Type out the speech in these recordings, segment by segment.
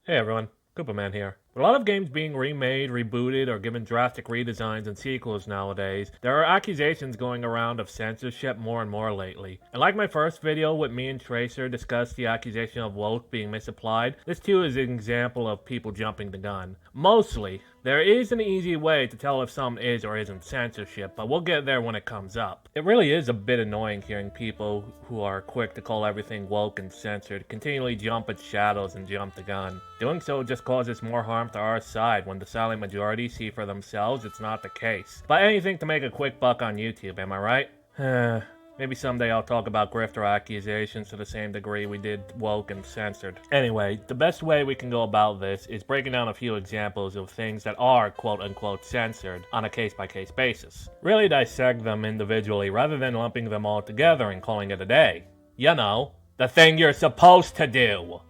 Hey everyone, Cooperman here. With a lot of games being remade, rebooted, or given drastic redesigns and sequels nowadays, there are accusations going around of censorship more and more lately. And like my first video with me and Tracer discussed the accusation of woke being misapplied, this too is an example of people jumping the gun. Mostly, there is an easy way to tell if something is or isn't censorship, but we'll get there when it comes up. It really is a bit annoying hearing people who are quick to call everything woke and censored continually jump at shadows and jump the gun. Doing so just causes more harm to our side when the silent majority see for themselves it's not the case. But anything to make a quick buck on YouTube, am I right? Maybe someday I'll talk about grifter accusations to the same degree we did woke and censored. Anyway, the best way we can go about this is breaking down a few examples of things that are quote-unquote censored on a case-by-case basis. Really dissect them individually rather than lumping them all together and calling it a day. You know, the thing you're supposed to do.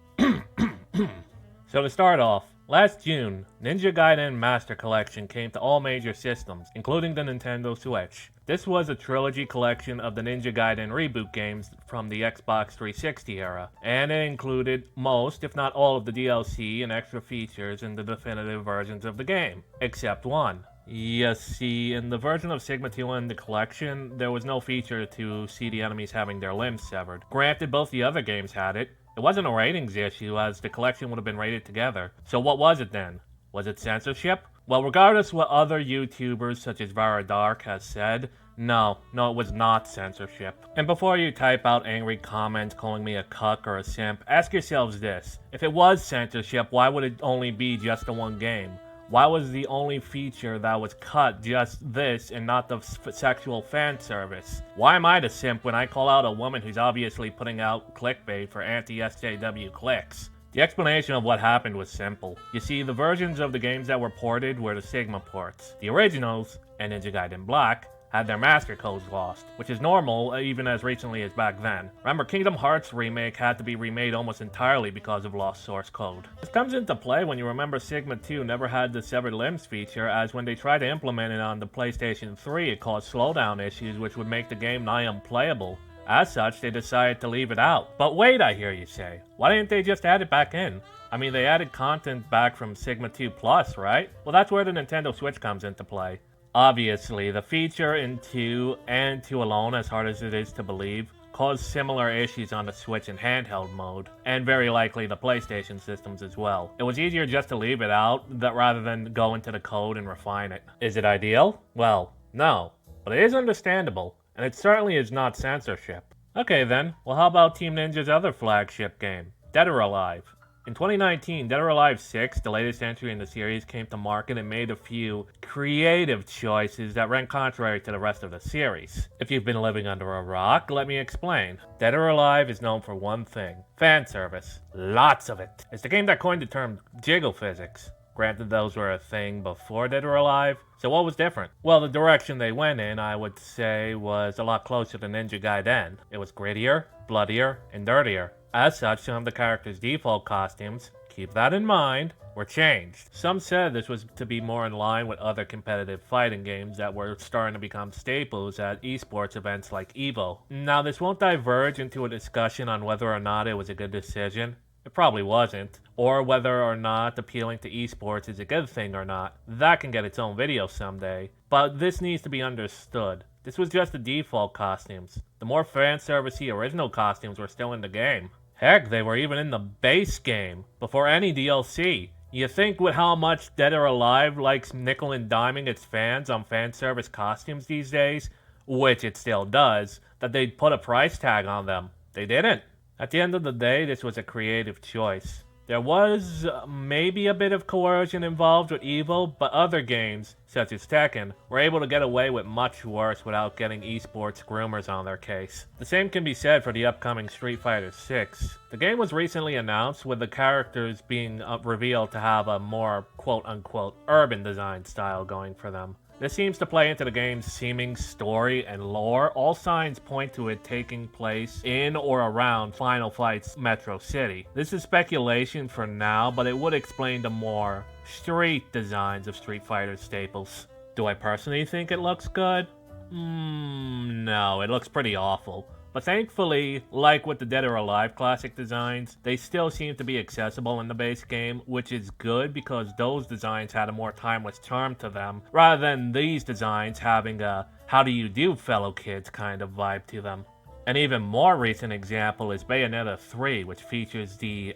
So to start off, last June, Ninja Gaiden Master Collection came to all major systems, including the Nintendo Switch. This was a trilogy collection of the Ninja Gaiden reboot games from the Xbox 360 era, and it included most, if not all, of the DLC and extra features in the definitive versions of the game, except one. You see, in the version of Sigma 2 in the collection, there was no feature to see the enemies having their limbs severed. Granted, both the other games had it. It wasn't a ratings issue, as the collection would have been rated together. So what was it then? Was it censorship? Well, regardless what other YouTubers such as Vara Dark has said, no, it was not censorship. And before you type out angry comments calling me a cuck or a simp, ask yourselves this. If it was censorship, why would it only be just the one game? Why was the only feature that was cut just this and not the sexual fan service? Why am I the simp when I call out a woman who's obviously putting out clickbait for anti-SJW clicks? The explanation of what happened was simple. You see, the versions of the games that were ported were the Sigma ports. The originals, and Ninja Gaiden Black, had their master codes lost, which is normal even as recently as back then. Remember, Kingdom Hearts Remake had to be remade almost entirely because of lost source code. This comes into play when you remember Sigma 2 never had the severed limbs feature, as when they tried to implement it on the PlayStation 3 it caused slowdown issues which would make the game nigh unplayable. As such, they decided to leave it out. But wait, I hear you say, why didn't they just add it back in? I mean, they added content back from Sigma 2 Plus, right? Well, that's where the Nintendo Switch comes into play. Obviously, the feature in 2 and 2 alone, as hard as it is to believe, caused similar issues on the Switch in handheld mode, and very likely the PlayStation systems as well. It was easier just to leave it out rather than go into the code and refine it. Is it ideal? Well, no, but it is understandable, and it certainly is not censorship. Okay then, well how about Team Ninja's other flagship game, Dead or Alive? In 2019, Dead or Alive 6, the latest entry in the series, came to market and made a few creative choices that ran contrary to the rest of the series. If you've been living under a rock, let me explain. Dead or Alive is known for one thing: fan service. Lots of it. It's the game that coined the term jiggle physics. Granted, those were a thing before Dead or Alive, so what was different? Well, the direction they went in, I would say, was a lot closer to Ninja Gaiden. It was grittier, bloodier, and dirtier. As such, some of the characters' default costumes, keep that in mind, were changed. Some said this was to be more in line with other competitive fighting games that were starting to become staples at esports events like EVO. Now, this won't diverge into a discussion on whether or not it was a good decision. It probably wasn't. Or whether or not appealing to esports is a good thing or not. That can get its own video someday. But this needs to be understood. This was just the default costumes. The more fan-servicey original costumes were still in the game. Heck, they were even in the base game, before any DLC. You think with how much Dead or Alive likes nickel and diming its fans on fan service costumes these days, which it still does, that they'd put a price tag on them. They didn't. At the end of the day, this was a creative choice. There was maybe a bit of coercion involved with EVO, but other games, such as Tekken, were able to get away with much worse without getting esports groomers on their case. The same can be said for the upcoming Street Fighter 6. The game was recently announced, with the characters being revealed to have a more quote-unquote urban design style going for them. This seems to play into the game's seeming story and lore. All signs point to it taking place in or around Final Fight's Metro City. This is speculation for now, but it would explain the more street designs of Street Fighter staples. Do I personally think it looks good? No, it looks pretty awful. But thankfully, like with the Dead or Alive classic designs, they still seem to be accessible in the base game, which is good because those designs had a more timeless charm to them, rather than these designs having a how do you do fellow kids kind of vibe to them. An even more recent example is Bayonetta 3, which features the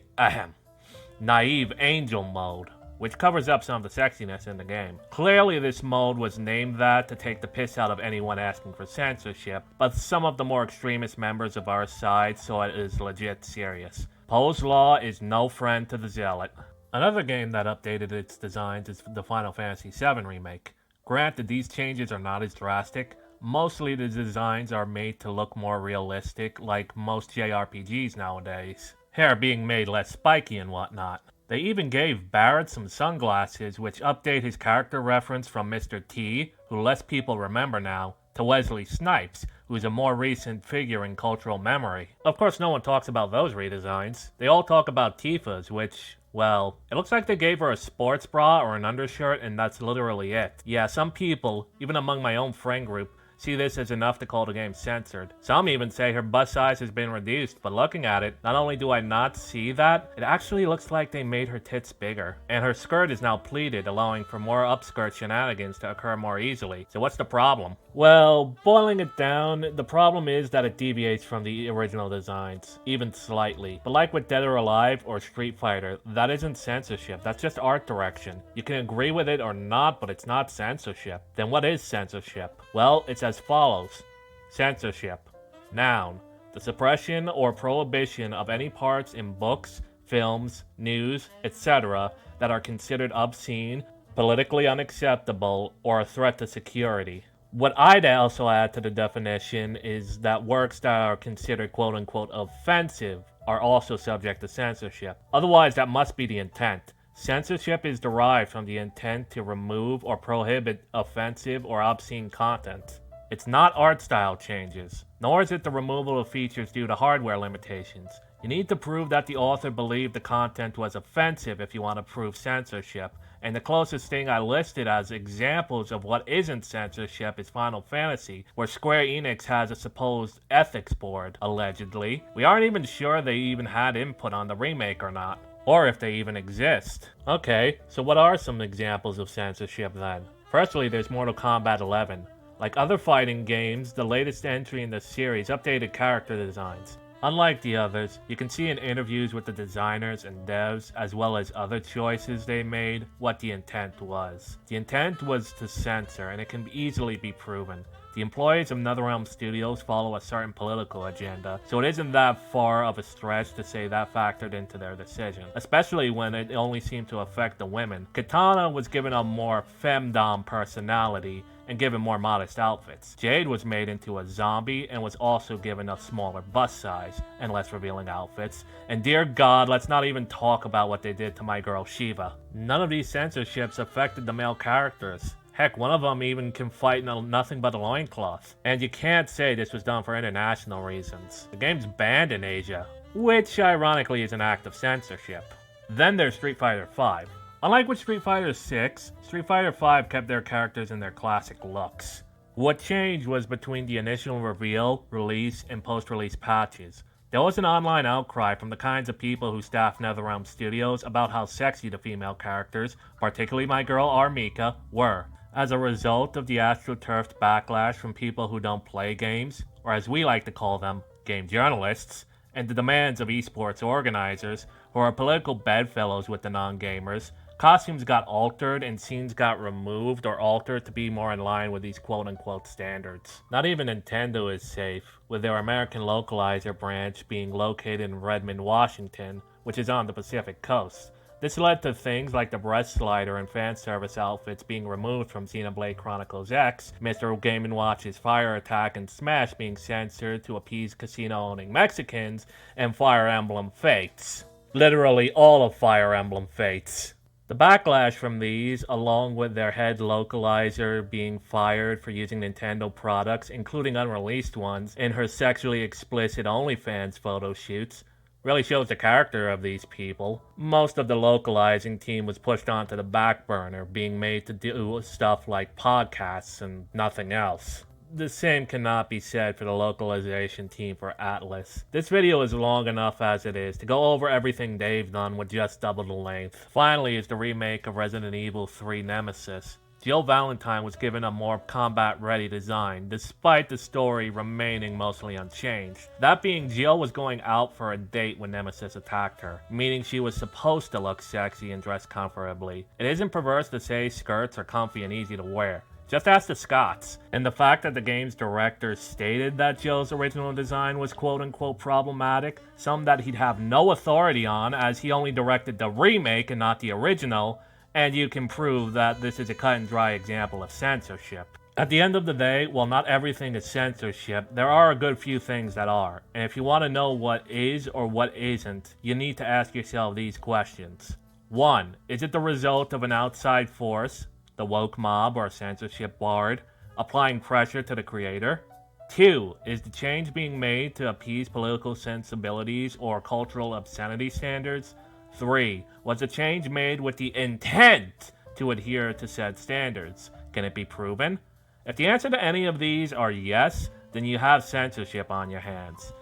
naive angel mode, which covers up some of the sexiness in the game. Clearly this mode was named that to take the piss out of anyone asking for censorship, but some of the more extremist members of our side saw it as legit serious. Poe's Law is no friend to the zealot. Another game that updated its designs is the Final Fantasy VII Remake. Granted, these changes are not as drastic. Mostly the designs are made to look more realistic, like most JRPGs nowadays. Hair being made less spiky and whatnot. They even gave Barrett some sunglasses, which update his character reference from Mr. T, who less people remember now, to Wesley Snipes, who's a more recent figure in cultural memory. Of course, no one talks about those redesigns. They all talk about Tifa's, which, well, it looks like they gave her a sports bra or an undershirt, and that's literally it. Yeah, some people, even among my own friend group, see this as enough to call the game censored. Some even say her bust size has been reduced, but looking at it, not only do I not see that, it actually looks like they made her tits bigger. And her skirt is now pleated, allowing for more upskirt shenanigans to occur more easily. So what's the problem? Well, boiling it down, the problem is that it deviates from the original designs, even slightly. But like with Dead or Alive or Street Fighter, that isn't censorship, that's just art direction. You can agree with it or not, but it's not censorship. Then what is censorship? Well, it's as follows. Censorship. Noun. The suppression or prohibition of any parts in books, films, news, etc. that are considered obscene, politically unacceptable, or a threat to security. What I'd also add to the definition is that works that are considered quote-unquote offensive are also subject to censorship. Otherwise, that must be the intent. Censorship is derived from the intent to remove or prohibit offensive or obscene content. It's not art style changes, nor is it the removal of features due to hardware limitations. You need to prove that the author believed the content was offensive if you want to prove censorship, and the closest thing I listed as examples of what isn't censorship is Final Fantasy, where Square Enix has a supposed ethics board, allegedly. We aren't even sure they even had input on the remake or not, or if they even exist. Okay, so what are some examples of censorship then? Firstly, there's Mortal Kombat 11. Like other fighting games, the latest entry in the series updated character designs. Unlike the others, you can see in interviews with the designers and devs, as well as other choices they made, what the intent was. The intent was to censor, and it can easily be proven. The employees of NetherRealm Studios follow a certain political agenda, so it isn't that far of a stretch to say that factored into their decision, especially when it only seemed to affect the women. Katana was given a more femdom personality, and given more modest outfits. Jade was made into a zombie and was also given a smaller bust size and less revealing outfits. And dear God, let's not even talk about what they did to my girl Shiva. None of these censorships affected the male characters. Heck, one of them even can fight in nothing but a loincloth. And you can't say this was done for international reasons. The game's banned in Asia, which ironically is an act of censorship. Then there's Street Fighter V. Unlike with Street Fighter 6, Street Fighter V kept their characters in their classic looks. What changed was between the initial reveal, release, and post-release patches. There was an online outcry from the kinds of people who staff NetherRealm Studios about how sexy the female characters, particularly my girl Armika, were. As a result of the astroturfed backlash from people who don't play games, or as we like to call them, game journalists, and the demands of esports organizers, who are political bedfellows with the non-gamers, costumes got altered and scenes got removed or altered to be more in line with these quote-unquote standards. Not even Nintendo is safe, with their American localizer branch being located in Redmond, Washington, which is on the Pacific Coast. This led to things like the breast slider and fan service outfits being removed from Xenoblade Chronicles X, Mr. Game & Watch's Fire Attack and Smash being censored to appease casino-owning Mexicans, and Fire Emblem Fates. Literally all of Fire Emblem Fates. The backlash from these, along with their head localizer being fired for using Nintendo products, including unreleased ones, in her sexually explicit OnlyFans photo shoots, really shows the character of these people. Most of the localizing team was pushed onto the back burner, being made to do stuff like podcasts and nothing else. the same cannot be said for the localization team for Atlas. This video is long enough as it is to go over everything they've done with just double the length. Finally is the remake of Resident Evil 3 Nemesis. Jill Valentine was given a more combat-ready design, despite the story remaining mostly unchanged. That being, Jill was going out for a date when Nemesis attacked her, meaning she was supposed to look sexy and dress comfortably. It isn't perverse to say skirts are comfy and easy to wear. Just ask the Scots. And the fact that the game's director stated that Jill's original design was quote-unquote problematic, something that he'd have no authority on as he only directed the remake and not the original, and you can prove that this is a cut and dry example of censorship. At the end of the day, while not everything is censorship, there are a good few things that are. And if you want to know what is or what isn't, you need to ask yourself these questions. 1. Is it the result of an outside force, the woke mob or censorship board, applying pressure to the creator? 2. Is the change being made to appease political sensibilities or cultural obscenity standards? 3. Was the change made with the intent to adhere to said standards? Can it be proven? If the answer to any of these are yes, then you have censorship on your hands.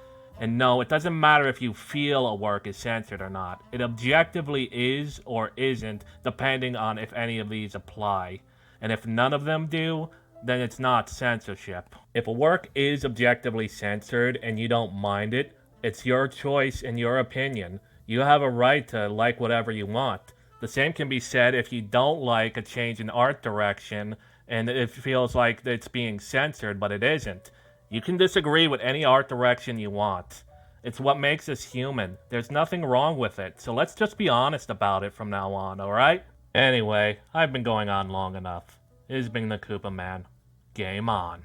And no, it doesn't matter if you feel a work is censored or not. It objectively is or isn't, depending on if any of these apply. And if none of them do, then it's not censorship. If a work is objectively censored and you don't mind it, it's your choice and your opinion. You have a right to like whatever you want. The same can be said if you don't like a change in art direction and it feels like it's being censored, but it isn't. You can disagree with any art direction you want. It's what makes us human. There's nothing wrong with it, so let's just be honest about it from now on, alright? Anyway, I've been going on long enough. This has been the Koopa Man. Game on.